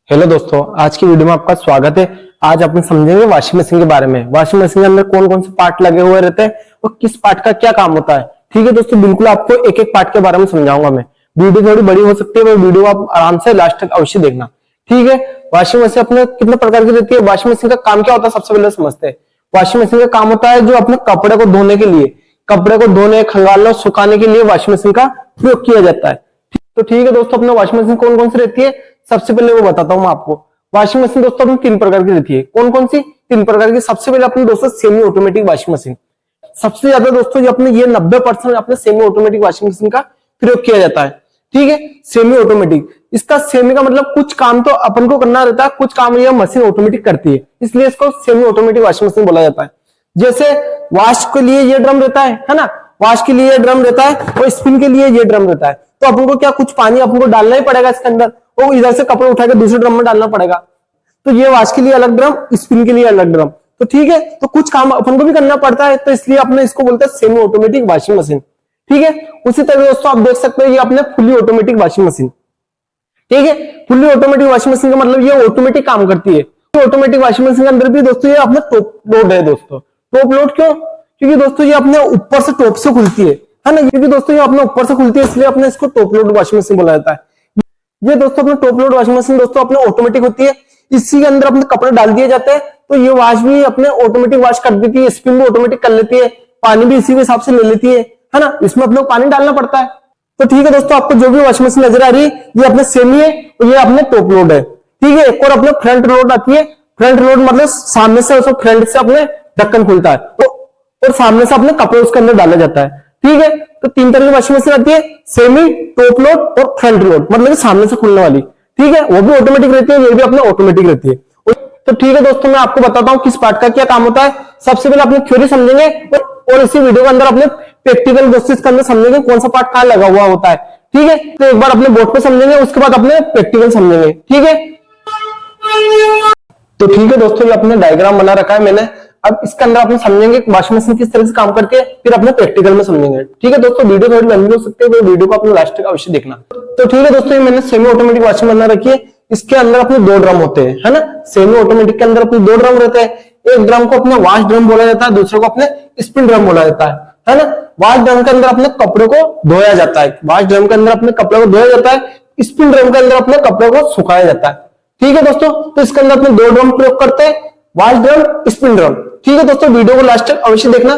Hello दोस्तों, आज की वीडियो में आपका स्वागत है। आज अपन समझेंगे वॉशिंग मशीन के बारे में। वॉशिंग मशीन के अंदर कौन कौन से पार्ट लगे हुए रहते हैं और किस पार्ट का क्या काम होता है। ठीक है दोस्तों, बिल्कुल आपको एक एक पार्ट के बारे में समझाऊंगा मैं। वीडियो थोड़ी बड़ी हो सकती है, वो वीडियो आप आराम से लास्ट तक अवश्य देखना। ठीक है, वॉशिंग मशीन अपने कितने प्रकार की रहती है, वॉशिंग मशीन का काम क्या होता है, सबसे पहले समझते हैं। वॉशिंग मशीन का काम होता है जो अपने कपड़े को धोने के लिए, कपड़े को धोने, खंगालने, सुखाने के लिए वॉशिंग मशीन का प्रयोग किया जाता है। तो ठीक है दोस्तों, अपने वॉशिंग मशीन कौन कौन सी रहती है, सबसे पहले वो बताता हूं मैं आपको। वॉशिंग मशीन दोस्तों अपनी तीन प्रकार की रहती है। कौन कौन सी? तीन प्रकार की। सबसे पहले अपने दोस्तों सेमी ऑटोमेटिक वॉशिंग मशीन। सबसे ज्यादा दोस्तों जो अपने ये 90% अपने सेमी ऑटोमेटिक वॉशिंग मशीन का प्रयोग किया जाता है। ठीक है, सेमी ऑटोमेटिक। इसका सेमी का मतलब कुछ काम तो अपन को करना रहता है, कुछ काम यह मशीन ऑटोमेटिक करती है, इसलिए इसको सेमी ऑटोमेटिक वॉशिंग मशीन बोला जाता है। जैसे वॉश के लिए ये ड्रम रहता है ना, वॉश के लिए ये ड्रम रहता है और स्पिन के लिए ये ड्रम रहता है। तो अपन को क्या, कुछ पानी अपन को डालना ही पड़ेगा इसके अंदर, वो इधर से कपड़े उठा के दूसरे ड्रम में डालना पड़ेगा। तो ये वॉश के लिए अलग ड्रम, स्पिन के लिए अलग ड्रम। तो ठीक है, तो कुछ काम अपन को भी करना पड़ता है, तो इसलिए अपने इसको बोलते हैं सेमी ऑटोमेटिक वॉशिंग मशीन। ठीक है, उसी तरह दोस्तों आप देख सकते हो ये अपने फुली ऑटोमेटिक वॉशिंग मशीन। ठीक है, फुली ऑटोमेटिक वॉशिंग मशीन का मतलब ये ऑटोमेटिक काम करती है। ऑटोमेटिक वॉशिंग मशीन के अंदर भी दोस्तों ये अपने टॉप लोड है दोस्तों। टॉप लोड क्यों? क्योंकि दोस्तों ये अपने ऊपर से टॉप से खुलती है ना, क्योंकि दोस्तों ये अपने ऊपर से खुलती है, इसलिए अपने इसको टॉप लोड वॉशिंग मशीन बोला जाता है। ये दोस्तों अपने टॉप लोड वॉशिंग मशीन दोस्तों अपने ऑटोमेटिक होती है। इसी के अंदर अपने कपड़े डाल दिए जाते हैं, तो ये वॉश भी अपने ऑटोमेटिक वॉश कर देती है, स्पिन भी ऑटोमेटिक कर लेती है, पानी भी इसी के हिसाब से ले लेती है ना। इसमें अपने पानी डालना पड़ता है। तो ठीक है दोस्तों, आपको जो भी वॉशिंग मशीन नजर आ रही है ये अपने सेमी है और ये अपने टॉप लोड है। ठीक है, एक और अपने फ्रंट लोड आती है। फ्रंट लोड मतलब सामने से, फ्रंट से अपने ढक्कन खुलता है और सामने से अपने कपड़े उसके अंदर डाला जाता है। ठीक है, तो तीन तरह की वॉशिंग मशीन आती है, सेमी, टॉप लोड और फ्रंट लोड, मतलब सामने से खुलने वाली। ठीक है, वो भी ऑटोमेटिक रहती है, ये भी अपने ऑटोमेटिक रहती है। तो ठीक है दोस्तों, मैं आपको बताता हूँ किस पार्ट का क्या काम होता है। सबसे पहले अपने थ्योरी समझेंगे और इसी वीडियो के अंदर अपने प्रैक्टिकल दोस्तों इसके अंदर समझेंगे कौन सा पार्ट कहाँ लगा हुआ होता है। ठीक है, तो एक बार अपने बोर्ड पे समझेंगे, उसके बाद अपने प्रैक्टिकल समझेंगे। ठीक है, तो ठीक है दोस्तों, ये अपने डायग्राम बना रखा है मैंने। अब इसके अंदर अपने समझेंगे वॉशिंग मशीन किस तरह से काम करके, फिर अपने प्रैक्टिकल में समझेंगे। ठीक है दोस्तों, वीडियो थोड़ी लंबी हो सकती है, तो वीडियो को अपने लास्ट तक अवश्य देखना। तो ठीक है दोस्तों, ये मैंने सेमी ऑटोमेटिक वॉशिंग बना रखी है। इसके अंदर अपने दो ड्रम होते हैं, है ना। सेमी ऑटोमेटिक के अंदर अपने दो ड्रम रहते हैं। एक ड्रम को अपने वॉश ड्रम बोला जाता है, दूसरे को अपने स्पिन ड्रम बोला जाता है ना। वॉश ड्रम के अंदर अपने कपड़ों को धोया जाता है, वॉश ड्रम के अंदर अपने कपड़ों को धोया जाता है। स्पिन ड्रम के अंदर अपने कपड़ों को सुखाया जाता है। ठीक है दोस्तों, तो इसके अंदर अपने दो ड्रम प्रयोग करते हैं, वॉश ड्रम, स्पिन ड्रम। ठीक है दोस्तों, वीडियो को लास्ट तक अवश्य देखना।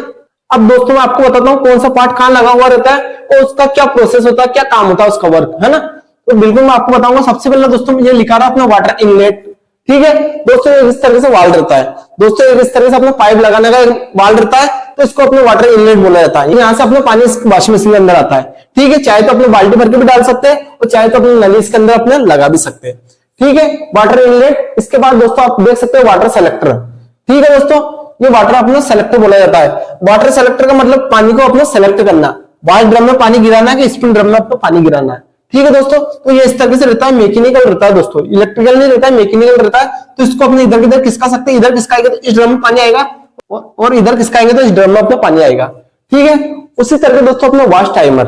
अब दोस्तों मैं आपको बताता हूँ कौन सा पार्ट कहाँ लगा हुआ रहता है और उसका क्या प्रोसेस होता है, क्या काम होता है उसका वर्क, है ना। तो बिल्कुल मैं आपको बताऊंगा। सबसे पहले दोस्तों ये लिखा रहा अपना वाटर इनलेट। ठीक है दोस्तों, इस तरह से वाल्व रहता है दोस्तों, इस तरह से अपने पाइप लगाने का वाल्व रहता है, तो इसको अपने वाटर इनलेट बोला जाता है। यहाँ से अपने पानी वॉशिंग मशीन के अंदर आता है। ठीक है, चाहे तो अपने बाल्टी भर के भी डाल सकते हैं और चाहे तो अपने नली इसके अंदर अपने लगा भी सकते हैं। ठीक है, वाटर इनलेट। इसके बाद दोस्तों आप देख सकते हो वाटर सेलेक्टर। ठीक है दोस्तों, ये वाटर अपना सेलेक्टर बोला जाता है। वाटर सेलेक्टर का मतलब पानी को अपना सेलेक्ट करना, वॉश ड्रम में पानी गिराना है कि स्पिन ड्रम में अपना पानी गिराना है। ठीक है दोस्तों, तो ये इस तरह से रहता है, मैकेनिकल रहता है दोस्तों, इलेक्ट्रिकल नहीं रहता है, मैकेनिकल रहता है। तो इसको अपने इधर किधर खिसका सकते हैं, इधर खिसकाएंगे तो इस ड्रम में पानी आएगा और इधर खिसकाएंगे तो इस ड्रम में अपना पानी आएगा। ठीक है, उसी तरह दोस्तों अपना वॉश टाइमर।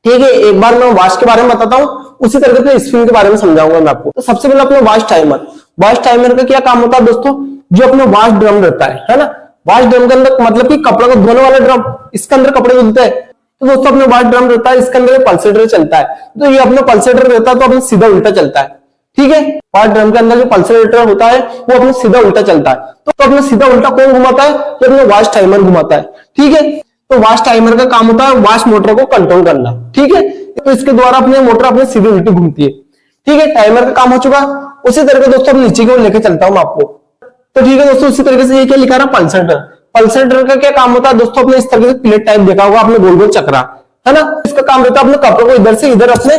ठीक है, एक बार मैं वॉश के बारे में बताता हूँ, उसी तरह से स्पिन के बारे में समझाऊंगा मैं आपको। तो सबसे पहले अपना वॉश टाइमर। वॉश टाइमर का क्या काम होता है दोस्तों, जो अपना वॉश ड्रम रहता है ना, वॉश ड्रम के अंदर मतलब कि कपड़े को धोने वाला ड्रम, इसके अंदर कपड़े धुलते हैं। तो दोस्तों अपने वॉश ड्रम रहता है, इसके अंदर पल्सेटर चलता है। तो ये अपना पल्सेटर रहता है तो अपने सीधा उल्टा चलता है। ठीक है, वॉश ड्रम के अंदर जो पल्सेटर होता है वो अपने सीधा उल्टा चलता है। तो अपने सीधा उल्टा कौन घुमाता है, तो अपने वॉश टाइमर घुमाता है। ठीक है, तो वॉश टाइमर का काम होता है वॉश मोटर को कंट्रोल करना। ठीक है, तो इसके द्वारा अपने मोटर अपने सीधी उल्टी घूमती है। ठीक है, टाइमर का काम हो चुका। उसी तरह के दोस्तों नीचे की ओर लेके चलता हूं मैं आपको। तो ठीक है दोस्तों, उसी तरीके से ये क्या लिखा रहा पल्सेटर। पल्सेटर का क्या काम होता है दोस्तों, अपने इस तरह से प्लेट टाइप देखा होगा आपने, गोल गोल चक्रा, है ना। इसका काम रहता है अपने कपड़ों को इधर से इधर अपने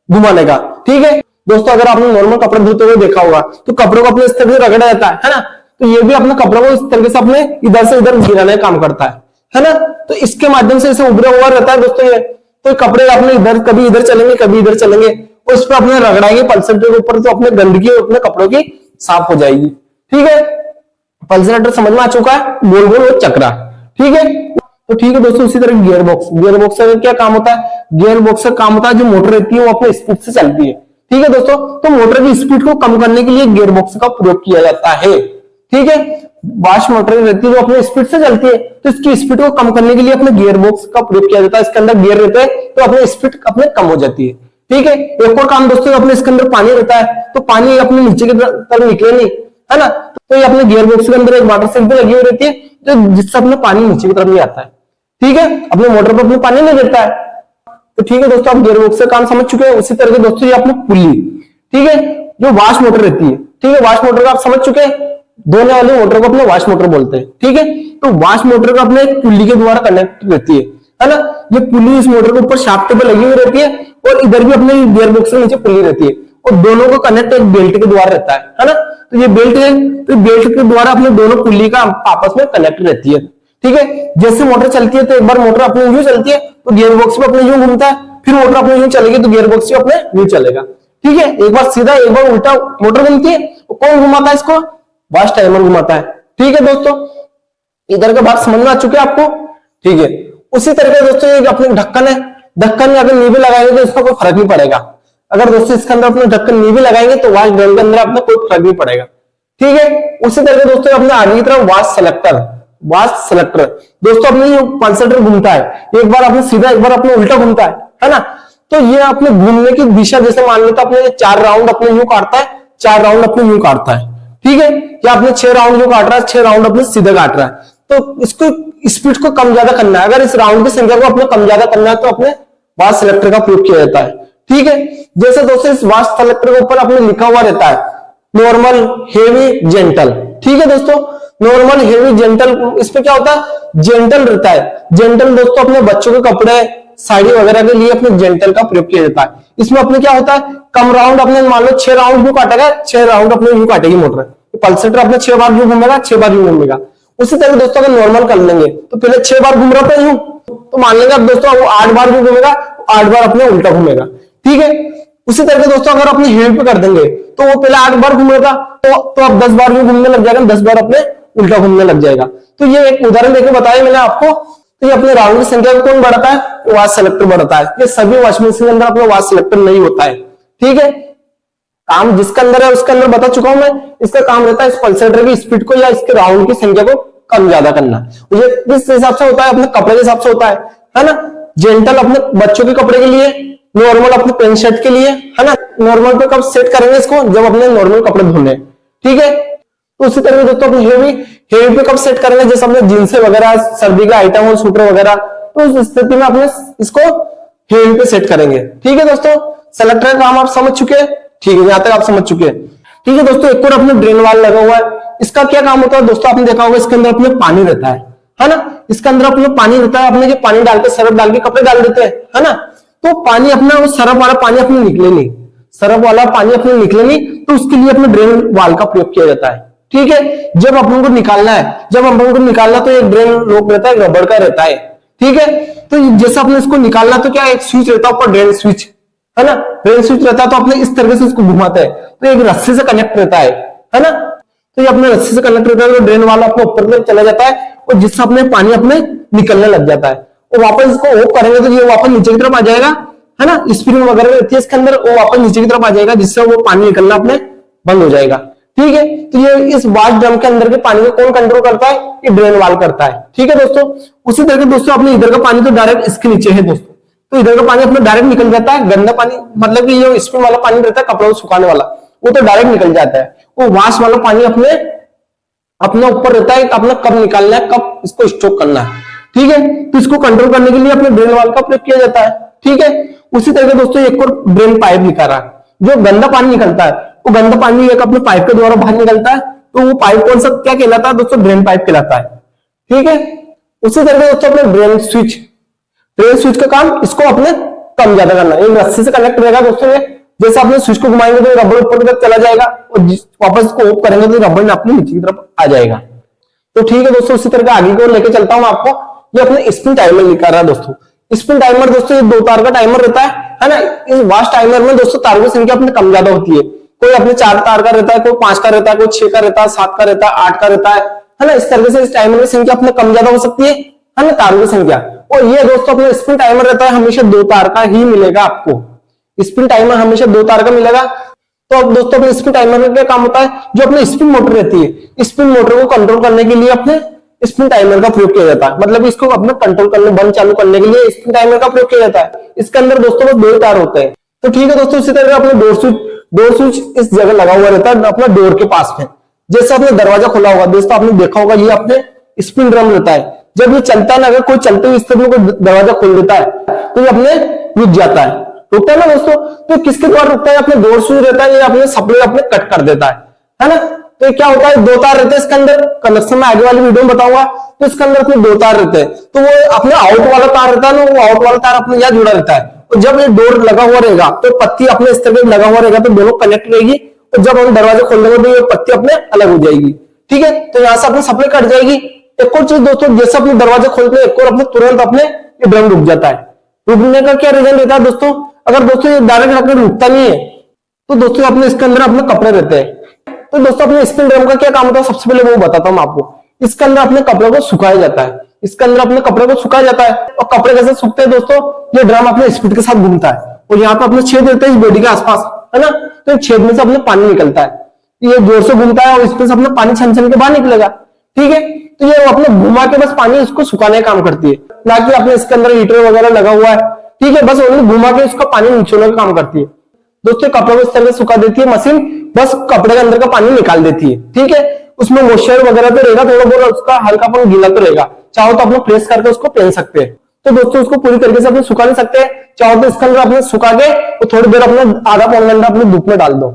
घुमाने का। ठीक है दोस्तों, अगर आपने नॉर्मल कपड़े धोते हुए देखा होगा तो कपड़ों को अपने इस तरह से रगड़ा जाता है ना। तो ये भी अपने कपड़ों को इस तरीके से अपने इधर से इधर गिराने का काम करता है ना। तो इसके माध्यम से इसे उभरा हुआ रहता है दोस्तों ये। तो कपड़े अपने इधर कभी इधर चलेंगे कभी इधर चलेंगे, और इस पर अपने रगड़ाएंगे पल्सेटर के ऊपर, तो अपने गंदगी अपने कपड़ों की साफ हो जाएगी। ठीक है, पल्सेटर समझ में आ चुका है, गोल गोल और चक्रा। ठीक है, तो ठीक है दोस्तों, उसी तरह गियर बॉक्स। गियर बॉक्स का क्या काम होता है, गियर बॉक्स का काम होता है जो मोटर रहती है वो अपने स्पीड से चलती है। ठीक है दोस्तों, तो मोटर की स्पीड को कम करने के लिए गियर बॉक्स का प्रयोग किया जाता है। ठीक है, वॉश मोटर रहती है जो अपने स्पीड से चलती है, तो इसकी स्पीड को कम करने के लिए अपने गियर बॉक्स का प्रयोग किया जाता है। इसके अंदर गियर रहते हैं तो अपनी स्पीड अपने कम हो जाती है। ठीक है, एक और काम दोस्तों, अपने इसके अंदर पानी रहता है तो पानी अपने नीचे की तरफ निकले नहीं, है ना, तो ये अपने गियर बॉक्स के अंदर एक वाटर सेल भी लगी हुई रहती है तो जिससे अपने पानी नीचे की तरफ नहीं आता है। ठीक है, अपने मोटर पर अपने पानी नहीं गिरता है। तो ठीक है दोस्तों, आप गियर बॉक्स का काम समझ चुके हैं। उसी तरह दोस्तों ये अपनी पुली, ठीक है, जो वॉश मोटर रहती है, ठीक है, वॉश मोटर का आप समझ चुके हैं, धोने वाली मोटर को अपने वॉश मोटर बोलते हैं। ठीक है, तो वॉश मोटर का अपने पुली के द्वारा कनेक्ट रहती है ना। ये पुली इस मोटर के ऊपर शाफ्ट पे लगी हुई रहती है और इधर भी अपने गियर बॉक्स के नीचे पुली रहती है और दोनों को कनेक्ट एक बेल्ट के द्वारा रहता है ना। तो ये बेल्ट है, तो बेल्ट के द्वारा अपने दोनों पुली का आपस में कनेक्ट रहती है। ठीक है, जैसे मोटर चलती है तो एक बार मोटर अपने यूं चलती है तो गियर बॉक्स भी अपने यूं घूमता है, फिर मोटर अपने यूं चलेगी तो गियर बॉक्स भी अपने यूं चलेगा। ठीक है, एक बार सीधा एक बार उल्टा मोटर घूमती है, तो कौन घुमाता है इसको? वॉश टाइमर घुमाता है। ठीक है दोस्तों, इधर के बात समझ में आ चुके हैं आपको? ठीक है, उसी तरह दोस्तों ये अपने ढक्कन है, ढक्कन में अगर नींबे लगाएंगे तो इसका कोई फर्क नहीं पड़ेगा। अगर दोस्तों इसके अंदर अपने ढक्कन नींबे लगाएंगे तो वॉश ड्रम के अंदर अपना कोई फर्क नहीं पड़ेगा। ठीक है, उसी तरह दोस्तों अपने आगे की तरफ वॉश सेलेक्टर, वॉश सेलेक्टर दोस्तों अपने ये पल्सेटर घूमता है, एक बार अपने सीधा एक बार अपने उल्टा घूमता है ना। तो ये अपने घूमने की दिशा जैसे मान लेते अपने 4 राउंड अपने यूं काटता है, 4 राउंड अपने यूं काटता है। ठीक है, या अपने 6 राउंड यूं काट रहा है, 6 राउंड अपने सीधे काट रहा है। तो इसको स्पीड को कम ज्यादा करना है, अगर इस राउंड की संख्या को अपने कम ज्यादा करना है तो अपने वॉश सेलेक्टर का प्रयोग किया जाता है। ठीक है, जैसे दोस्तों इस वॉश सेलेक्टर के ऊपर अपने लिखा हुआ रहता है नॉर्मल, हेवी, जेंटल। ठीक है दोस्तों, नॉर्मल, हेवी, जेंटल, इसमें क्या होता है? जेंटल रहता है। जेंटल दोस्तों अपने बच्चों के कपड़े, साड़ी वगैरह के लिए अपने जेंटल का प्रयोग किया जाता है। इसमें अपने क्या होता है? कम राउंड अपने मान लो 6 राउंड यूं काटेगा, 6 राउंड अपने यूं काटेगी मोटर, पल्सेटर अपने 6 बार यूं घूमेगा, 6 बार यूं घूमेगा। उसी तरह दोस्तों अगर नॉर्मल कर लेंगे तो पहले 6 बार घूम रहा था यूं, तो मान लेंगे अब दोस्तों वो 8 बार यूं घूमेगा, 8 बार अपने उल्टा घूमेगा। ठीक है, उसी तरह दोस्तों अगर अपने हेवी पे कर देंगे तो वो पहले 8 बार घूमेगा तो अब 10 बार यूं घूमने लग जाएगा, 10 बार अपने उल्टा घूमने लग जाएगा। तो ये एक उदाहरण देकर बताया मैंने आपको। तो ये अपने राउंड की संख्या को कौन बढ़ाता है? वॉश सेलेक्टर बढ़ाता है। ये सभी वॉशिंग मशीन के अंदर अपना वॉश सेलेक्टर नहीं होता है। ठीक है, काम जिसके अंदर है उसके अंदर बता चुका हूं मैं। इसका काम रहता है इस पल्सेटर की स्पीड को या इसके राउंड की संख्या को कम ज्यादा करना। ये किस हिसाब से होता है? अपने कपड़े के हिसाब से होता है ना। जेंटल अपने बच्चों के कपड़े के लिए, नॉर्मल अपने पेंट शर्ट के लिए, है ना। नॉर्मल पे कब सेट करेंगे इसको? जब अपने नॉर्मल कपड़े धोने। ठीक है, तो उसी तरह दोस्तों अपने हेवी पे कब सेट करेंगे? जैसे अपने जींस वगैरह, सर्दी का आइटम हो, सूटर वगैरह, तो उस स्थिति में अपने इसको हेवी पे सेट करेंगे। ठीक है दोस्तों, सेलेक्टर का काम आप समझ चुके हैं। ठीक है, यहां तक आप समझ चुके हैं। ठीक है दोस्तों, एक और अपने ड्रेन वाल लगा हुआ है। इसका क्या काम होता है दोस्तों? आपने देखा होगा इसके अंदर अपने पानी रहता है ना। इसके अंदर अपने पानी रहता है, अपने जो पानी डाल के सर्फ डाल के कपड़े डाल देते हैं, है ना। तो पानी अपना वो सर्फ वाला पानी अपने निकले नहीं, सर्फ वाला पानी अपने निकले नहीं, तो उसके लिए अपने ड्रेन वाल का प्रयोग किया जाता है। ठीक है, जब अपन को निकालना है, जब अपन को निकालना तो एक ड्रेन लॉक रहता है, रबड़ का रहता है। ठीक है, तो जैसे अपने इसको निकालना तो क्या एक स्विच रहता है ऊपर, ड्रेन स्विच, है ना। ड्रेन स्विच रहता है तो अपने इस तरह से इसको घुमाते हैं तो एक रस्सी से कनेक्ट रहता है ना। तो ये अपने रस्सी से कनेक्ट रहता है तो ड्रेन वाला अपने ऊपर तक चला जाता है और जिससे अपने पानी अपने निकलने लग जाता है। और वापस इसको ऑफ करेंगे तो ये वापस नीचे की तरफ आ जाएगा, है ना। स्प्रिंग वगैरह रहती है इसके अंदर, वो वापस नीचे की तरफ आ जाएगा जिससे वो पानी निकलना अपने बंद हो जाएगा। ठीक है, तो ये इस वॉश ड्रम के अंदर के पानी को कौन कंट्रोल करता है? ये ड्रेन वाल करता है। ठीक है दोस्तों, उसी तरह दोस्तों अपने इधर का पानी तो डायरेक्ट इसके नीचे है दोस्तों, तो इधर का पानी अपना डायरेक्ट निकल जाता है। गंदा पानी मतलब कि जो स्पिन वाला पानी रहता है कपड़ों को सुखाने वाला, वो तो डायरेक्ट निकल जाता है। वो वॉश वाला पानी अपने ऊपर रहता है, अपना कब निकालना है, कब इसको स्टॉक करना है। ठीक है, तो इसको कंट्रोल करने के लिए अपने ड्रेन वाल का प्रयोग किया जाता है। ठीक है, उसी तरह से दोस्तों एक और ड्रेन पाइप निकाल रहा है, जो गंदा पानी निकलता है, वो गंदा पानी एक अपने पाइप के द्वारा बाहर निकलता है, तो वो पाइप कौन सा क्या कहलाता है दोस्तों? ड्रेन पाइप कहलाता है। ठीक है, उसी तरह से दोस्तों अपने ड्रेन स्विच का काम इसको अपने कम ज्यादा करना है। रस्सी से कनेक्ट रहेगा दोस्तों। ये जैसे आपने स्विच को घुमाएंगे तो रबड़ ऊपर की तरफ चला जाएगा और वापस इसको ऑफ करेंगे तो रबड़ अपने नीचे की तरफ आ जाएगा। तो ठीक है दोस्तों, उसी तरह आगे को लेके चलता हूं आपको। ये अपने स्पिन टाइमर निकाल रहा है दोस्तों। स्पिन टाइमर दोस्तों ये 2 तार का टाइमर रहता है ना। इस वॉश टाइमर में दोस्तों तारों की संख्या अपने कम ज्यादा होती है। कोई अपने 4 तार का रहता है, कोई 5 का रहता है, कोई 6 का रहता है, 7 का रहता है, 8 का रहता है ना। इस तरह से इस टाइमर की संख्या अपने कम ज्यादा हो सकती है ना, तारों की संख्या। और ये दोस्तों अपने स्पिन टाइमर रहता है हमेशा 2 तार का ही मिलेगा आपको। स्पिन टाइमर हमेशा 2 तार का मिलेगा। तो अब दोस्तों अपने स्पिन टाइमर का क्या काम होता है, जो अपने स्पिन मोटर रहती है, स्पिन मोटर को कंट्रोल करने के लिए अपने स्पिन टाइमर का प्रयोग किया जाता है। मतलब इसको अपने कंट्रोल करने, बंद चालू करने के लिए स्पिन टाइमर का प्रयोग किया जाता है। इसके अंदर दोस्तों बस 2 तार होते हैं। तो ठीक है दोस्तों, इसी तरह अपने डोर स्विच इस जगह लगा हुआ रहता है अपना डोर के पास में। जैसे आपने दरवाजा खोला होगा दोस्तों, आपने देखा होगा ये अपने स्पिन ड्रम रहता है। जब ये चलता है ना, अगर कोई चलते हुए इस तरह कोई दरवाजा खोल देता है तो ये अपने रुक जाता है, रुकता है ना दोस्तों। तो किसके द्वारा रुकता है, अपने डोर स्विच रहता है, ये अपने सप्लाई अपने कट कर देता है ना। तो क्या होता है, 2 तार रहते हैं इसके अंदर, कनेक्शन में आगे वाली वीडियो में बताऊंगा। तो इसके अंदर अपने 2 तार रहते हैं, तो वो अपने आउट वाला तार रहता है ना, वो आउट वाला तार अपने यहाँ जुड़ा रहता है। और जब ये डोर लगा हुआ रहेगा तो पत्ती अपने इस तरह लगा हुआ रहेगा, तो दोनों कनेक्ट रहेगी। और जब हम दरवाजा खोल देंगे तो ये पत्ती अपने अलग हो जाएगी। ठीक है, तो यहाँ से अपनी सप्लाई कट जाएगी। एक और चीज दोस्तों, जैसे अपने दरवाजा खोलते हैं एक और अपने तुरंत अपने ये ड्रम रुक जाता है। रुकने का क्या रीजन रहता है दोस्तों, अगर दोस्तों ये डायरेक्ट अपने रुकता नहीं है तो दोस्तों अपने इसके अंदर अपने कपड़े रहते हैं। तो दोस्तों अपने स्पिन ड्रम का क्या काम होता है, सबसे पहले वो बताता हूँ आपको। इसके अंदर अपने कपड़े को सुखाया जाता है, इसके अंदर अपने कपड़े को सुखाया जाता है। और कपड़े कैसे सूखते हैं दोस्तों, ये ड्रम अपने स्पीड के साथ घूमता है और यहाँ पे अपने छेद रहते हैं इस बॉडी के आसपास, है ना। तो छेद में से अपने पानी निकलता है, ये जोर से घूमता है और इसमें से अपने पानी छन छन के बाहर निकलेगा। ठीक है, तो ये अपने घुमा के बस पानी उसको सुखाने का काम करती है, ना कि अपने इसके अंदर हीटर वगैरह लगा हुआ है। ठीक है, बस ओनली घुमा के उसका पानी निचोड़ने का काम करती है। दोस्तों कपड़े को इस तरह से सुखा देती है मशीन, बस कपड़े के अंदर का पानी निकाल देती है। ठीक है, उसमें मॉइस्चर वगैरह तो रहेगा, थोड़ा बहुत उसका हल्कापन गीला तो रहेगा। चाहो तो अपने प्रेस करके उसको पहन सकते हैं। तो दोस्तों उसको पूरी तरीके से अपने सुखा नहीं सकते, चाहो तो इसके अंदर अपने सुखा के और थोड़ी देर अपने आधा पौन घंटा अपने धूप में डाल दो।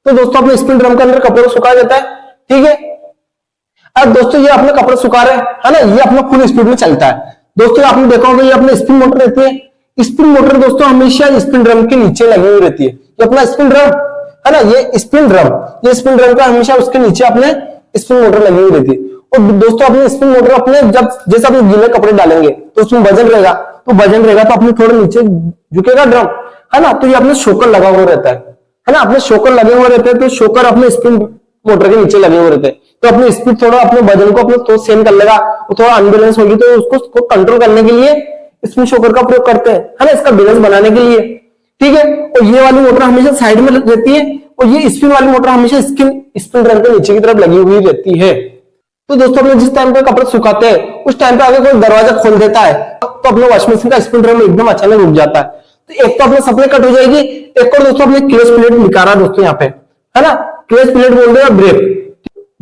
तो दोस्तों अपने स्पिन ड्रम के अंदर कपड़े को सुखाया जाता है। ठीक है, अब दोस्तों ये अपने कपड़े सुखा रहे है ना, ये अपना फुल स्पीड में चलता है। दोस्तों आपने देखा होगा ये अपने स्पिन मोटर रहती है, स्पिन मोटर दोस्तों हमेशा स्पिन ड्रम के नीचे लगी हुई रहती है। ये अपना स्पिन ड्रम है ना, ये स्पिन ड्रम का हमेशा उसके नीचे अपने स्पिन मोटर लगी हुई रहती है। और दोस्तों अपने स्पिन मोटर अपने जब जैसे अपने गीले कपड़े डालेंगे तो उसमें वजन रहेगा, तो अपने थोड़े नीचे झुकेगा ड्रम, है ना। तो ये अपने शोकर लगा हुआ रहता है ना, अपने शोकर लगे हुए रहते हैं। तो शोकर अपने स्पिन मोटर के नीचे लगे हुए रहते हैं, तो अपनी स्पीड थोड़ा अपने वजन को अपने तो सेम कर लेगा, वो थोड़ा अनबैलेंस होगी तो उसको कंट्रोल करने के लिए स्पिन शोकर का प्रयोग करते हैं, है ना, इसका बैलेंस बनाने के लिए। ठीक है, और ये वाली मोटर हमेशा साइड में रहती है और ये स्पिन वाली मोटर हमेशा स्पिन ड्रम के नीचे की तरफ लगी हुई रहती है। तो दोस्तों अपने जिस टाइम पे कपड़े सुखाते हैं उस टाइम पे अगर कोई दरवाजा खोल देता है तो अपने वॉशिंग मशीन का स्पिन ड्रम एकदम अचानक रुक जाता है। तो एक तो अपने सप्लाई कट हो जाएगी, एक और दोस्तों अपने क्लच प्लेट लिखा रहा दोस्तों यहाँ पे, है ना, क्लच प्लेट बोल रहे हैं ब्रेक।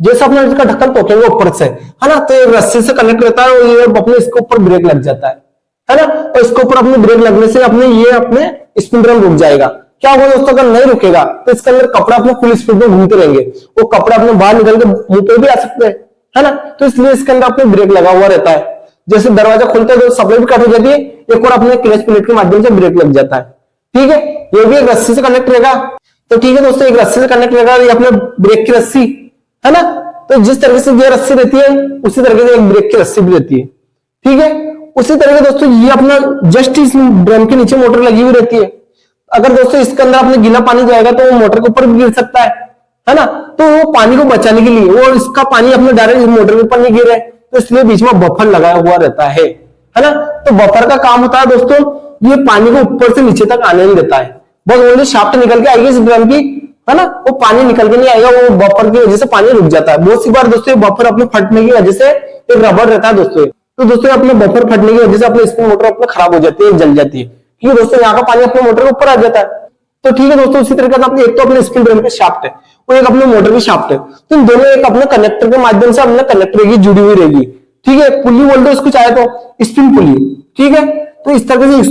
जैसे अपने इसका ढक्कन तोड़ेंगे ऊपर से, है ना, तो ये रस्सी से कनेक्ट रहता है और ये अपने इसके ऊपर ब्रेक लग जाता है ना। और इसके ऊपर अपने ब्रेक लगने से अपने ये अपने स्पिन ड्रम रुक जाएगा। क्या होगा दोस्तों, अगर नहीं रुकेगा तो इसके अंदर कपड़ा अपने फुल स्पीड में घूमते रहेंगे, वो कपड़ा अपने बाहर निकल के मुंह पे भी आ सकते हैं, है ना। तो इसलिए इसके अंदर अपने ब्रेक लगा हुआ रहता है। जैसे दरवाजा खुलता है तो सप्लाई भी कट हो जाती है, एक और अपने क्लच प्लेट के माध्यम से ब्रेक लग जाता है। ठीक है, ये भी एक रस्सी से कनेक्ट रहेगा। तो ठीक है दोस्तों, एक रस्सी से कनेक्ट रहेगा, ये अपने ब्रेक की रस्सी, है ना। तो जिस तरीके से ये रस्सी रहती है उसी तरीके से एक ब्रेक की रस्सी भी रहती है। ठीक है, उसी तरीके दोस्तों ये अपना जस्ट इस ड्रम के नीचे मोटर लगी हुई रहती है। अगर दोस्तों इसके अंदर अपने गीला पानी जाएगा तो वो मोटर के ऊपर भी गिर सकता है ना। तो वो पानी को बचाने के लिए वो इसका पानी अपने डायरेक्ट मोटर के ऊपर नहीं गिरे, तो इसलिए बीच में बफर लगाया हुआ रहता है ना। तो बफर का काम होता है दोस्तों, ये पानी को ऊपर से नीचे तक आने नहीं देता है, बस ओनली शाफ्ट निकल के आएगी इस ड्रम की, है ना। वो पानी निकल के नहीं आएगा, वो बफर की वजह से पानी रुक जाता है। बहुत सी बार दोस्तों बफर अपने फटने की वजह से एक रबर रहता है दोस्तों, तो दोस्तों अपने बफर फटने की वजह से अपने स्पिन मोटर अपने खराब हो जाती है, जल जाती है, क्योंकि दोस्तों यहाँ का पानी अपने मोटर के ऊपर आ जाता है। तो ठीक है दोस्तों, उसी तरीके से अपने एक तो अपने स्पिन ड्रम के शाफ्ट है और एक अपने मोटर की शाफ्ट है, तो इन दोनों एक अपने कनेक्टर के माध्यम से अपने कनेक्टर की जुड़ी हुई रहेगी। ठीक है, पुली बोल दो इसको चाहे तो, स्पिन पुली। ठीक है, तो इस तरह से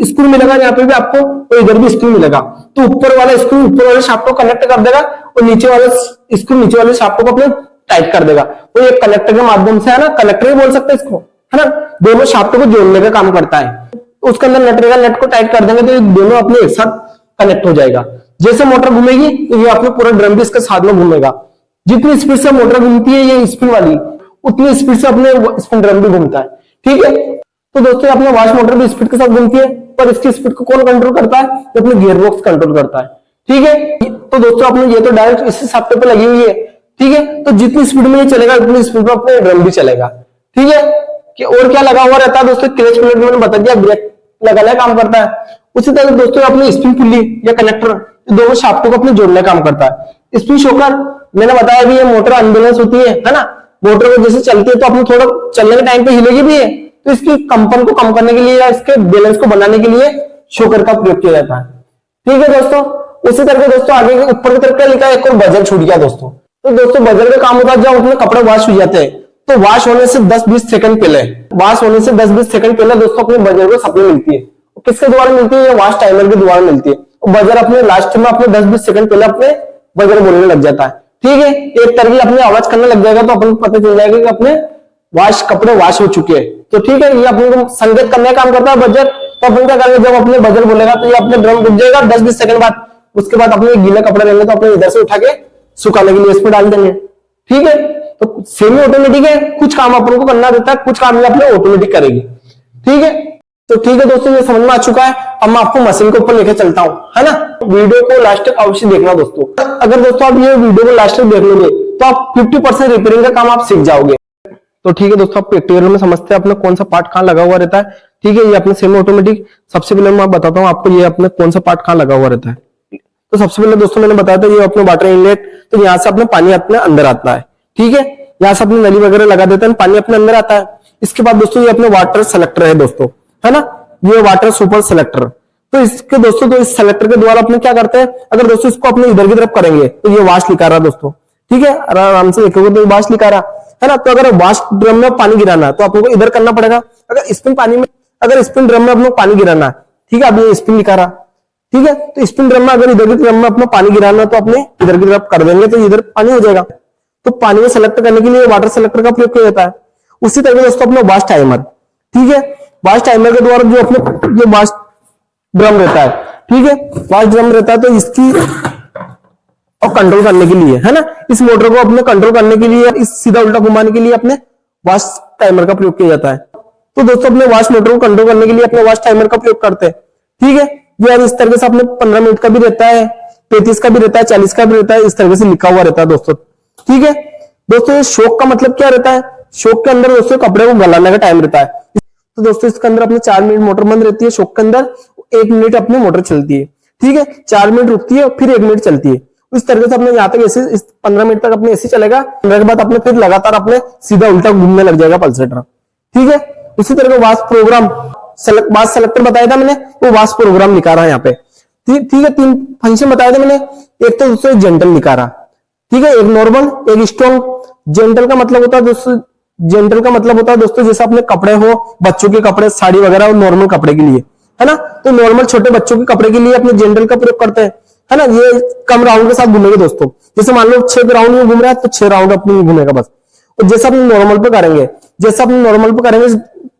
स्क्रू मिलेगा यहाँ पे भी आपको और इधर भी स्क्रू मिलेगा। तो ऊपर वाला स्क्रू ऊपर वाले शाफ्ट को कनेक्ट कर देगा और नीचे वाला स्क्रू नीचे वाले शाफ्ट को अपने टाइट कर देगा। वो एक कनेक्टर के माध्यम से, है ना, कनेक्टर ही बोल सकते हैं इसको, है ना, दोनों शाफ्ट को जोड़ने का काम करता है। तो उसके अंदर नेट रहेगा, नेट को टाइट कर देंगे तो ये दोनों अपने एक साथ कनेक्ट हो जाएगा। जैसे मोटर घूमेगी तो ये अपने पूरा ड्रम भी इसके साथ में घूमेगा। जितनी स्पीड से मोटर घूमती है ये स्पिन वाली, उतनी स्पीड से अपने स्पिन ड्रम भी घूमता है। ठीक है, तो दोस्तों अपने वॉश मोटर भी स्पीड के साथ घूमती है, पर इसकी स्पीड को कौन कंट्रोल करता है, तो अपने गियर बॉक्स कंट्रोल करता है। ठीक है, तो दोस्तों अपने ये तो डायरेक्ट इसी शाफ्ट पे लगी हुई है। ठीक है, तो जितनी स्पीड में ये चलेगा उतनी स्पीड में अपने ड्रम भी चलेगा। ठीक है, कि और क्या लगा हुआ रहता है दोस्तों, क्लच प्लेट मैंने बता दिया, ब्रेक लगाने का काम करता है। उसी तरह दोस्तों अपने स्पिन पुली या कनेक्टर दोनों शाफ्टों को अपने जोड़ने का काम करता है। स्पिन शॉकर मैंने बताया भी, ये मोटर अनबैलेंस होती है ना, मोटर को जैसे चलती है तो अपने थोड़ा चलने के टाइम पे हिलेगी भी है, तो इसकी कंपन को कम करने के लिए या इसके बैलेंस को बनाने के लिए शॉकर का प्रयोग किया जाता है। ठीक है दोस्तों, उसी तरह दोस्तों आगे के ऊपर की तरफ क्या लिखा है, एक और बजर छूट गया दोस्तों। तो दोस्तों बजर का काम होता है जब अपने कपड़े वॉश हो जाते हैं तो वॉश होने से 10-20 सेकंड पहले, वॉश होने से 10-20 सेकंड पहले दोस्तों अपने बजर को सप्लाई मिलती है। किसके द्वारा मिलती है, वॉश टाइमर के द्वारा मिलती है। बजर अपने लास्ट में अपने 10-20 सेकंड पहले अपने बजर बोलने लग जाता है। ठीक है, एक तरह की अपने आवाज करने लग जाएगा तो अपन को पता चल जाएगा कि अपने वॉश कपड़े वॉश हो चुके हैं। तो ठीक है, ये अपने को संकेत करने का काम करता है बजर। तो अपन क्या करेंगे, जब अपने बजर बोलेगा तो ये अपने ड्रम रुक जाएगा 10-20 सेकंड बाद। उसके बाद अपने गीले कपड़े रहेंगे तो अपने इधर से उठा के सुखाने के लिए इसमें डाल देंगे। ठीक है, तो सेमी ऑटोमेटिक है, कुछ काम अपन को करना देता है, कुछ काम ये अपने ऑटोमेटिक करेगी। ठीक है, तो ठीक है दोस्तों, ये समझ में आ चुका है। अब मैं आपको मशीन के ऊपर लेके चलता हूं, है ना। वीडियो को लास्ट तक अवश्य देखना दोस्तों। अगर दोस्तों आप ये वीडियो को लास्ट तक देख लोगे तो आप 50% रिपेयरिंग का काम आप सीख जाओगे। तो ठीक है दोस्तों, आप प्रैक्टिकल में समझते हैं अपना कौन सा पार्ट कहाँ लगा हुआ रहता है। ठीक है, ये अपने सेमी ऑटोमेटिक, सबसे पहले मैं बताता हूँ आपको ये अपने कौन सा पार्ट कहाँ लगा हुआ रहता है। तो सबसे पहले दोस्तों मैंने बताया था ये अपने वाटर इनलेट, तो यहाँ से अपने पानी अपने अंदर आता है। ठीक है, यहाँ से अपनी नली वगैरह लगा देते हैं, पानी अपने अंदर आता है। इसके बाद दोस्तों ये अपने वाटर सेलेक्टर है दोस्तों, है ना, ये वाटर सुपर सेलेक्टर। तो इसके दोस्तों तो इस सेलेक्टर के द्वारा अपने क्या करते हैं, अगर दोस्तों इसको अपने इधर की तरफ करेंगे तो ये वाश लिखा रहा दोस्तों। ठीक है, आराम से देखोगे तो वाश लिखा रहा है ना। तो अगर वाश ड्रम में पानी गिराना है तो आपको इधर करना पड़ेगा। अगर स्पिन ड्रम में अपने पानी गिराना है, ठीक है, अब ये स्पिन लिखा रहा। ठीक है, तो स्पिन ड्रम में अगर इधर की ड्रम में अपना पानी गिराना है तो अपने इधर की तरफ कर देंगे तो इधर पानी हो जाएगा। तो पानी में सेलेक्ट करने के लिए वाटर सेलेक्टर का प्रयोग किया जाता है। उसी तरह दोस्तों अपना वाश टाइमर, ठीक है, वाश टाइमर के द्वारा जो अपने ये वाश ड्रम रहता है, ठीक है, वाश ड्रम रहता है, तो इसकी और कंट्रोल करने के लिए, है ना, इस मोटर को अपने कंट्रोल करने के लिए, इस सीधा उल्टा घुमाने के लिए अपने वाश टाइमर का प्रयोग किया जाता है। तो दोस्तों अपने वाश मोटर को कंट्रोल करने के लिए अपने वाश टाइमर का प्रयोग करते हैं। ठीक है, ये इस तरह से अपने 15 मिनट का भी रहता है, 35 का भी रहता है, 40 का भी रहता है, इस तरह से लिखा हुआ रहता है दोस्तों। ठीक है दोस्तों, ये शॉक का मतलब क्या रहता है, शॉक के अंदर दोस्तों कपड़े को गलाने का टाइम रहता है। तो दोस्तों इसके अंदर अपने 4 मिनट मोटर बंद रहती है, शॉक के अंदर 1 मिनट अपनी मोटर चलती है। ठीक है, 4 मिनट रुकती है फिर 1 मिनट चलती है। इस तरह से अपने यहाँ तक ऐसे 15 मिनट तक अपने ऐसे चलेगा। 15 के बाद अपने फिर लगातार अपने सीधा उल्टा घूमने लग जाएगा पल्सेटर। ठीक है, उसी तरह का वाश प्रोग्राम वाश सेलेक्टर बताया था मैंने, वो वाश प्रोग्राम लिखा रहा है यहाँ पे। ठीक है, 3 फंक्शन बताया था मैंने, एक तो दोस्तों जेंटल लिखा रहा, ठीक है, एक नॉर्मल, एक स्ट्रॉन्ग। जेंटल का मतलब होता है दोस्तों, जेंटल का मतलब होता है दोस्तों जैसे अपने कपड़े हो, बच्चों के कपड़े, साड़ी वगैरह, नॉर्मल कपड़े के लिए, है ना। तो नॉर्मल छोटे बच्चों के कपड़े के लिए अपने जेंटल का प्रयोग करते हैं, है ना। ये कम राउंड के साथ घूमेंगे दोस्तों, जैसे मान लो 6 राउंड में घूम रहा है तो 6 राउंड अपने घूमेगा बस। और जैसे अपने नॉर्मल पे करेंगे, जैसे अपने नॉर्मल पे करेंगे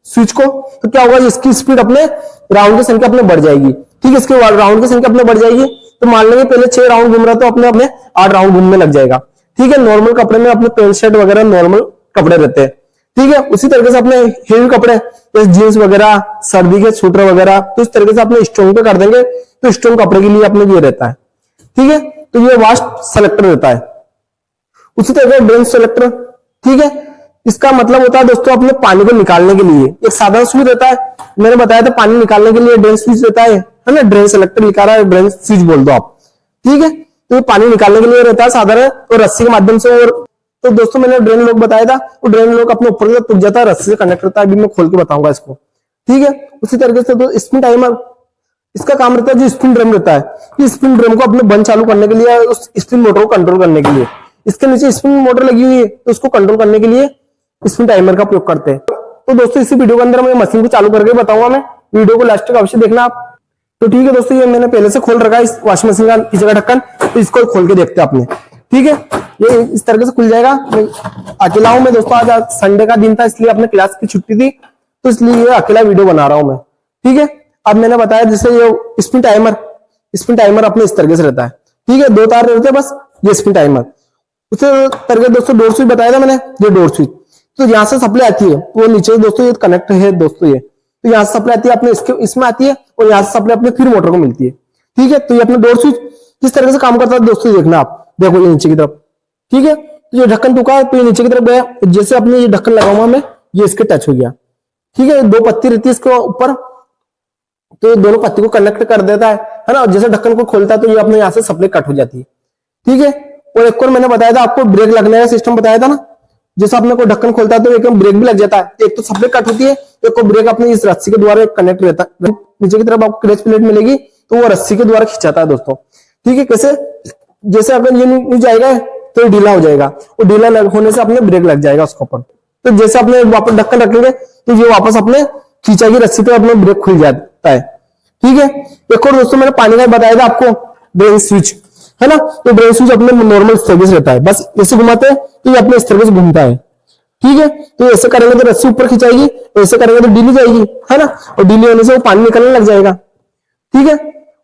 स्विच को, तो क्या होगा, इसकी स्पीड अपने राउंड की संख्या अपने बढ़ जाएगी। ठीक है, इसके राउंड की संख्या अपने बढ़ जाएगी। तो मान लेंगे पहले 6 राउंड घूम रहा तो अपने 8 राउंड घूमने लग जाएगा। ठीक है, नॉर्मल कपड़े में अपने पैंट शर्ट वगैरह नॉर्मल कपड़े रहते हैं। ठीक है, उसी तरीके से अपने हेवी कपड़े जैसे जीन्स वगैरह, सर्दी के स्वेटर वगैरह, तो इस तरीके से अपने स्ट्रॉन्ग पे कर देंगे तो स्ट्रॉन्ग कपड़े के लिए अपने ये रहता है। ठीक है, तो ये वाश सेलेक्टर रहता है। उसी तरह ड्रेन सेलेक्टर, ठीक है, इसका मतलब होता है दोस्तों अपने पानी को निकालने के लिए एक साधारण स्विच रहता है। मैंने बताया था पानी निकालने के लिए ड्रेन स्विच रहता है ना, ड्रेन सेलेक्टर लिखा रहा है, ड्रेन स्विच बोल दो आप। ठीक है, तो ये पानी निकालने के लिए रहता है साधारण, और रस्सी के माध्यम से। और तो दोस्तों मैंने ड्रेन लॉक बताया था, वो ड्रेन लॉक अपने ऊपर से टूट जाता है, रस्सी से कनेक्ट होता है, अभी मैं खोल के बताऊंगा इसको। ठीक है, उसी तरीके से तो स्पिन टाइमर, इसका काम रहता है जो स्पिन ड्रम रहता है, स्पिन ड्रम को अपने बंद चालू करने के लिए, उस स्पिन मोटर को कंट्रोल करने के लिए। इसके नीचे स्पिन मोटर लगी हुई है, तो उसको कंट्रोल करने के लिए स्पिन टाइमर का प्रयोग करते हैं। तो दोस्तों इसी वीडियो के अंदर मैं मशीन को चालू करके बताऊंगा, मैं वीडियो को लास्ट तक अवश्य देखना आप। तो ठीक है दोस्तों, ये मैंने पहले से खोल रखा है इस वॉशिंग मशीन का पीछे का ढक्कन, तो इसको खोल के देखते हैं अपने। ठीक है, ये इस तरीके से खुल जाएगा। मैं अकेला हूं मैं दोस्तों, आज संडे का दिन था इसलिए अपने क्लास की छुट्टी थी, तो इसलिए ये अकेला वीडियो बना रहा हूं मैं। ठीक है, अब मैंने बताया जैसे ये स्पिन टाइमर अपने इस तरीके से रहता है। ठीक है, 2 तार रहते हैं बस, ये स्पिन टाइमर। उसे तरीके दोस्तों डोर स्विच बताया था मैंने, ये डोर स्विच, तो यहाँ से सप्लाई आती है, वो नीचे दोस्तों ये कनेक्ट है दोस्तों, ये तो यहाँ से सप्लाई आती है अपने इसमें आती है, और यहाँ से सप्लाई अपने फिर मोटर को मिलती है। ठीक है, तो ये अपने डोर स्विच किस तरीके से काम करता है दोस्तों देखना आप, देखो ये नीचे की तरफ। ठीक है, तो ये ढक्कन टूका है तो ये नीचे की तरफ गया, जैसे अपने ये ढक्कन लगा हुआ मैं, ये इसके टच हो गया। ठीक है, 2 पत्ती रहती है इसके ऊपर, तो ये दोनों पत्ती को कनेक्ट कर देता है ना। जैसे ढक्कन को खोलता है तो ये अपने यहाँ से सप्लाई कट हो जाती है, ठीक है। और एक और मैंने बताया था आपको, ब्रेक लगने का सिस्टम बताया था ना। जैसे अपने को ढक्कन खोलता है तो एक ब्रेक भी लग जाता है, एक तो सप्लाई कट होती है, एक को ब्रेक अपने इस रस्सी के द्वारा कनेक्ट रहता है। नीचे की तरफ आपको क्लच प्लेट मिलेगी तो वो रस्सी के द्वारा खिंचाता है दोस्तों, ठीक है। कैसे, जैसे अगर ये नहीं जाएगा तो ये ढीला हो जाएगा, और ढीला होने से अपने ब्रेक लग जाएगा उसके ऊपर। तो जैसे अपने वापस ढक्कन रखेंगे तो ये वापस अपने खींचाएगी रस्सी तो अपने ब्रेक खुल जाता है, ठीक है। एक और दोस्तों मैंने पानी का बताया था आपको, ड्रेन स्विच है ना। तो ड्रेन स्विच अपने नॉर्मल सर्विस रहता है, बस ऐसे घुमाते हैं तो ये अपने इस तरह से घूमता है, ठीक है। तो ऐसे करेंगे तो रस्सी ऊपर खिंचाएगी, ऐसे करेंगे तो ढीली जाएगी, है ना। और ढीली होने से वो पानी निकलने लग जाएगा, ठीक है।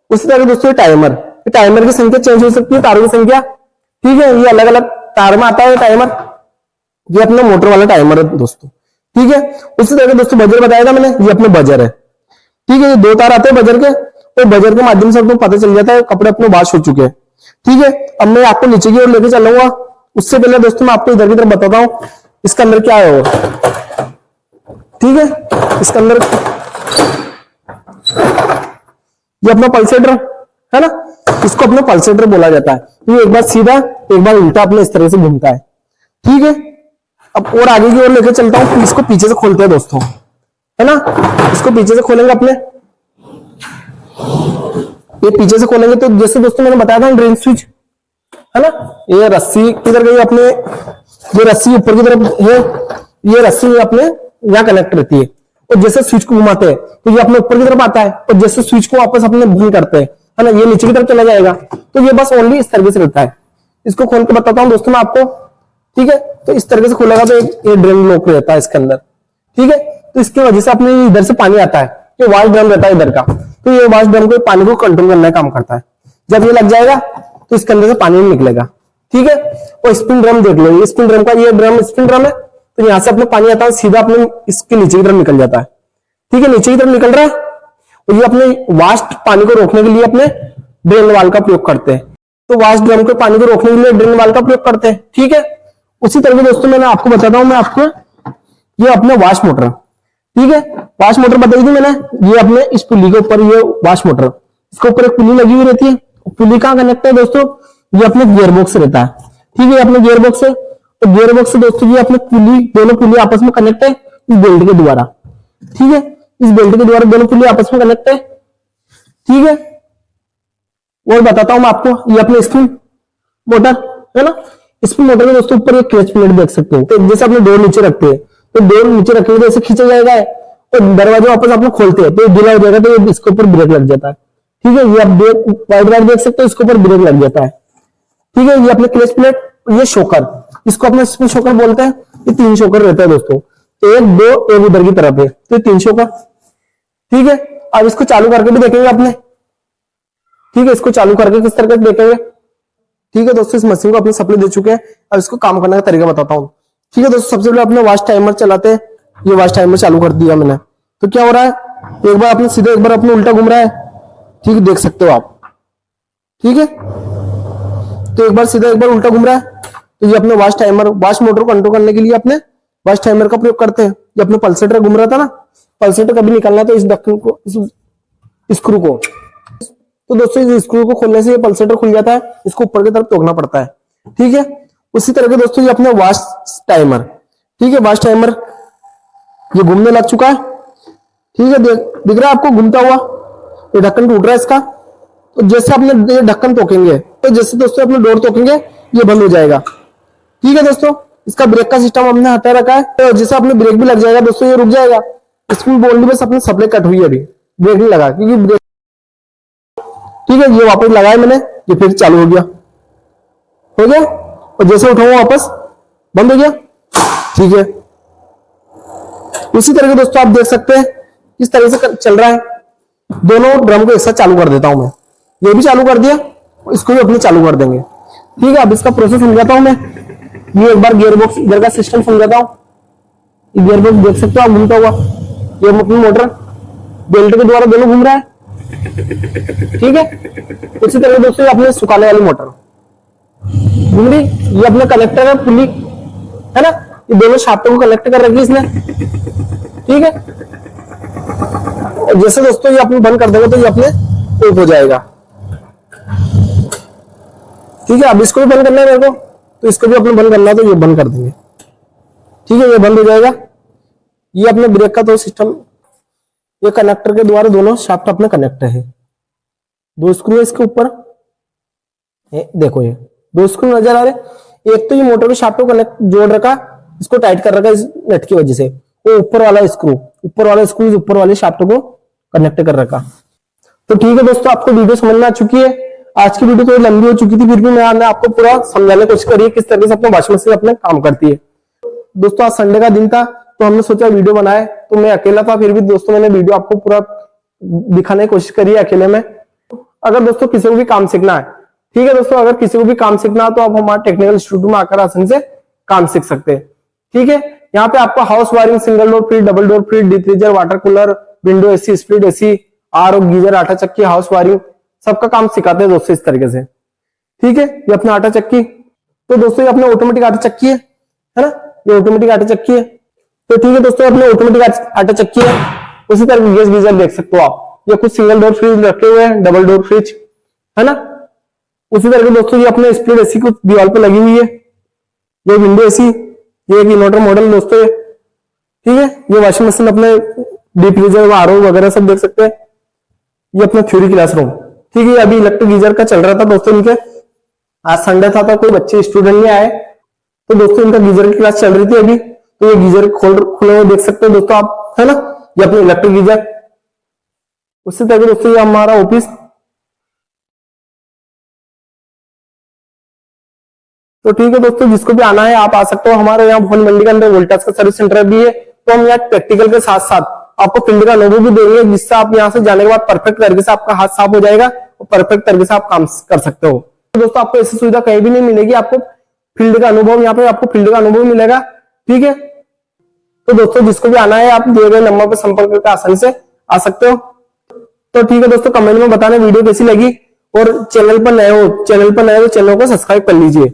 उसी तरह दोस्तों टाइमर, टाइमर की संख्या चेंज हो सकती है, तारों की संख्या, ठीक है। ये अलग अलग तार में आता है टाइमर, ये अपना मोटर वाला टाइमर है दोस्तों, ठीक है। उसी तरह दोस्तों बजर बताया था मैंने, ये अपने बजर है, ठीक है। ये दो तार आते हैं बजर के, और बजर के माध्यम से आपको पता चल जाता है कपड़े अपने वॉश हो चुके हैं, ठीक है। अब मैं आपको नीचे की ओर लेके चलूंगा, उससे पहले दोस्तों मैं आपको इधर की तरफ बताता हूं इसके अंदर क्या है वो, ठीक है। इसके अंदर ये अपना पल्सेटर है ना, इसको अपना पल्सेटर बोला जाता है। ये एक बार सीधा एक बार उल्टा अपने इस तरह से घूमता है, ठीक है। अब और आगे की ओर लेकर चलता हूं, इसको पीछे से खोलते हैं दोस्तों, है ना। इसको पीछे से खोलेंगे अपने, ये पीछे से खोलेंगे तो जैसे दोस्तों मैंने बताया था ड्रेन स्विच है ना, ये रस्सी किधर गई अपने, ये रस्सी ऊपर की तरफ है, ये रस्सी अपने यहाँ कनेक्ट रहती है, और जैसे स्विच को घुमाते हैं तो ये अपने ऊपर की तरफ आता है, और जैसे स्विच को वापस अपने बंद करते हैं है ना, ये नीचे की तरफ चला जाएगा। तो ये बस ओनली इस तरीके से रहता है। इसको खोल के बताता हूँ दोस्तों मैं आपको, ठीक है। तो इस तरीके से खोलेगा तो ये ड्रेन लॉक रहता है इसके अंदर, ठीक है। तो इसकी वजह से अपने इधर से पानी आता है, ये वॉश ड्रम रहता है इधर का, तो ये वॉश ड्रम को पानी को कंट्रोल करने का काम करता है। जब ये लग जाएगा तो इसके अंदर से पानी नहीं निकलेगा, ठीक है। और स्पिन ड्रम देख लो, ये स्पिन ड्रम का, ये ड्रम स्पिन ड्रम है, तो यहाँ से अपने पानी आता है सीधा अपने इसके नीचे की तरफ निकल जाता है, ठीक है। नीचे की तरफ निकल रहा है, और ये अपने वास्ट पानी को रोकने के लिए अपने ड्रेन वाल का प्रयोग करते हैं। तो वास्ट ड्रम के पानी को रोकने के लिए ड्रेन वाल का प्रयोग करते हैं, ठीक है। उसी तरह से दोस्तों मैंने आपको बताता हूं मैं आपको, ये अपने वाश मोटर, ठीक है। वाश मोटर बताई थी मैंने, ये अपने इस पुली के ऊपर ये वाश मोटर, इसके ऊपर एक पुली लगी हुई रहती है। पुली कहां कनेक्ट है दोस्तों, ये अपने गियर बॉक्स रहता है, ठीक है। अपने गियर बॉक्स है, तो गियर बॉक्स से दोस्तों ये अपने पुली, दोनों पुली आपस में कनेक्ट है इस बेल्ट के द्वारा, ठीक है। इस बेल्ट के द्वारा दोनों पुली आपस में कनेक्ट है, ठीक है। और बताता हूं मैं आपको, ये अपने स्पिन मोटर है ना, स्पिन मोटर में दोस्तों ऊपर एक क्लच प्लेट देख सकते हो। तो जैसे अपने डोर नीचे रखते हैं तो डोर नीचे रखेंगे तो ऐसे खींचा जाएगा, और दरवाजा वापस अपने खोलते हैं तो ये ढीला हो जाएगा, तो इसके ऊपर ब्रेक लग जाता है, ठीक है। ये आप वाइट वाइट देख सकते हो, इसके ऊपर ब्रेक लग जाता है, ठीक है। ये अपने क्लच प्लेट, ये शोकर, इसको अपने स्पिन शोकर बोलते हैं। ये 3 शोकर रहता है दोस्तों, 1 2 एक उधर की तरफ है, तो 3 शोकर, ठीक है। अब इसको चालू करके भी देखेंगे अपने, ठीक है। इसको चालू करके किस तरह से देखेंगे, ठीक है दोस्तों। इस मशीन को अपने सप्लाई दे चुके हैं, अब इसको काम करने का तरीका बताता हूँ, ठीक है दोस्तों। सबसे पहले अपने वॉश टाइमर चलाते हैं, ये वॉश टाइमर चालू कर दिया मैंने, तो क्या हो रहा है, एक बार अपने सीधे एक बार अपने उल्टा घूम रहा है, ठीक है, देख सकते हो आप, ठीक है। तो एक बार सीधा एक बार उल्टा घूम रहा है, तो ये अपने वॉश टाइमर, वॉश मोटर को कंट्रोल करने के लिए अपने वॉश टाइमर का प्रयोग करते हैं। ये अपने पल्सेटर घूम रहा था ना, पल्सेटर कभी निकालना तो इस ढक्कन को, इस स्क्रू को, तो दोस्तों इस स्क्रू को खोलने से ये पल्सेटर खुल जाता है, इसको ऊपर की तरफ टोकना पड़ता है, ठीक है। उसी तरह के दोस्तों ये अपने वॉश टाइमर, ठीक है। वॉश टाइमर ये घूमने लग चुका है, ठीक है। दिख रहा है आपको घूमता हुआ, ये ढक्कन टूट रहा है इसका। तो जैसे अपने ये ढक्कन टोकेंगे तो जैसे दोस्तों अपने डोर टोकेंगे ये बंद हो जाएगा, ठीक है दोस्तों। इसका ब्रेक का सिस्टम हमने हटा रखा है, तो जैसे अपने ब्रेक भी लग जाएगा दोस्तों, ये रुक जाएगा। इसमें बोलनी बस अपने सप्लाई कट हुई है, अभी ब्रेक नहीं लगा, क्योंकि ब्रेक, ठीक है। ये वापस लगाया मैंने, ये फिर चालू हो गया, और जैसे उठाऊंगा वापस बंद हो गया, ठीक है। उसी तरह के दोस्तों आप देख सकते हैं किस तरह से चल रहा है। दोनों ड्रम को एक साथ चालू कर देता हूं मैं, ये भी चालू कर दिया, इसको भी अपने चालू कर देंगे, ठीक है। अब इसका प्रोसेस समझाता हूं मैं, ये एक बार गियर बॉक्स इधर का सिस्टम समझाता हूं। ये गियर बॉक्स देख सकते हो आप घूमता हुआ, ये अपनी मोटर बेल्ट के द्वारा दोनों घूम रहा है, ठीक है। उसी तरह दोस्तों अपने सुखाने वाली मोटर घूम रही, ये अपने कनेक्टर है पुली है ना, ये दोनों शाफ्टों को कनेक्ट कर रखी इसने, ठीक है। और जैसे दोस्तों ये अपने बंद कर देंगे तो ये अपने ऑफ हो जाएगा। ठीक है, अब इसको भी बंद करना है मेरे को, तो इसको भी अपने बंद करना है तो ये बंद कर देंगे। ठीक है, ये बंद हो जाएगा। ये अपने ब्रेक का तो सिस्टम, ये कनेक्टर के द्वारा दोनों शाफ्ट अपने कनेक्ट है। 2 स्क्रू है इसके ऊपर, देखो ये 2 स्क्रू नजर आ रहे। एक तो ये मोटर के शाफ्ट को कनेक्ट जोड़ रखा, इसको टाइट कर रखा इस नट की वजह से। वो ऊपर वाला स्क्रू ऊपर वाले शाफ्ट को कनेक्ट कर रखा। तो ठीक है दोस्तों, आपको वीडियो समझ में आ चुकी है। आज की वीडियो थोड़ी लंबी हो चुकी थी, फिर भी मैंने आपको पूरा समझाने की कोशिश करी है किस तरीके से अपने वॉशिंग मशीन अपने काम करती है। दोस्तों आज संडे का दिन था तो हमने सोचा वीडियो बनाए, तो मैं अकेला था, फिर भी दोस्तों मैंने वीडियो आपको पूरा दिखाने की कोशिश करी है अकेले में। अगर दोस्तों किसी को भी काम सीखना है, ठीक है दोस्तों, अगर किसी को भी काम सीखना है तो आप हमारे टेक्निकल इंस्टीट्यूट में आकर आसानी से काम सीख सकते हैं। ठीक है, यहाँ पे आपको house wiring, single door fridge, double door fridge, deep freezer, water cooler, window AC, split AC, आर और गीजर, आटा चक्की, हाउस वायरिंग सबका काम सिखाते हैं दोस्तों इस तरीके से। ठीक है, ये अपना आटा चक्की, तो दोस्तों ये अपना ऑटोमेटिक आटा चक्की है ना, ये ऑटोमेटिक आटा चक्की है। तो ठीक है दोस्तों, अपने ऑटोमेटिक आटा चक्की है। उसी तरह गैस गीजर देख सकते हो आप, ये कुछ सिंगल डोर फ्रिज रखे हुए हैं, डबल डोर फ्रिज है ना। उसी तरह के दोस्तों ये अपने स्प्लिट एसी को दीवार पर लगी हुई है, ये विंडो एसी, ये एक इन्वर्टर मॉडल दोस्तों। ठीक है, ये वॉशिंग मशीन अपने डीप फ्रीजर, आरओ वगैरह सब देख सकते हैं। ये अपना थ्योरी क्लासरूम। ठीक है, अभी इलेक्ट्रिक गीजर का चल रहा था दोस्तों इनके, आज संडे था तो कोई बच्चे स्टूडेंट नहीं आए, तो दोस्तों इनका गीजर की क्लास चल रही थी अभी। तो ये गीजर खुले हुए देख सकते हो दोस्तों आप, है ना, ये अपने इलेक्ट्रिक गीजर। उससे तरह दोस्तों ये हमारा ऑफिस। तो ठीक है दोस्तों, जिसको भी आना है आप आ सकते हो। हमारे यहाँ भवन मंडी के अंदर वोल्टास का सर्विस सेंटर भी है। तो हम यहाँ प्रैक्टिकल के साथ साथ आपको फील्ड का अनुभव भी देंगे, जिससे आप यहाँ से जाने के बाद परफेक्ट तरीके से आपका हाथ साफ हो जाएगा और परफेक्ट तरीके से आप काम कर सकते हो। तो दोस्तों आपको ऐसी सुविधा कहीं भी नहीं मिलेगी, आपको फील्ड का अनुभव, यहाँ पे आपको फील्ड का अनुभव मिलेगा। ठीक है, तो दोस्तों जिसको भी आना है आप दिए गए नंबर पर संपर्क करके आसानी से आ सकते हो। तो ठीक है दोस्तों, कमेंट में बताना वीडियो कैसी लगी, और चैनल पर नए हो तो चैनल को सब्सक्राइब कर लीजिए।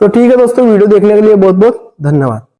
तो ठीक है दोस्तों, वीडियो देखने के लिए बहुत बहुत धन्यवाद।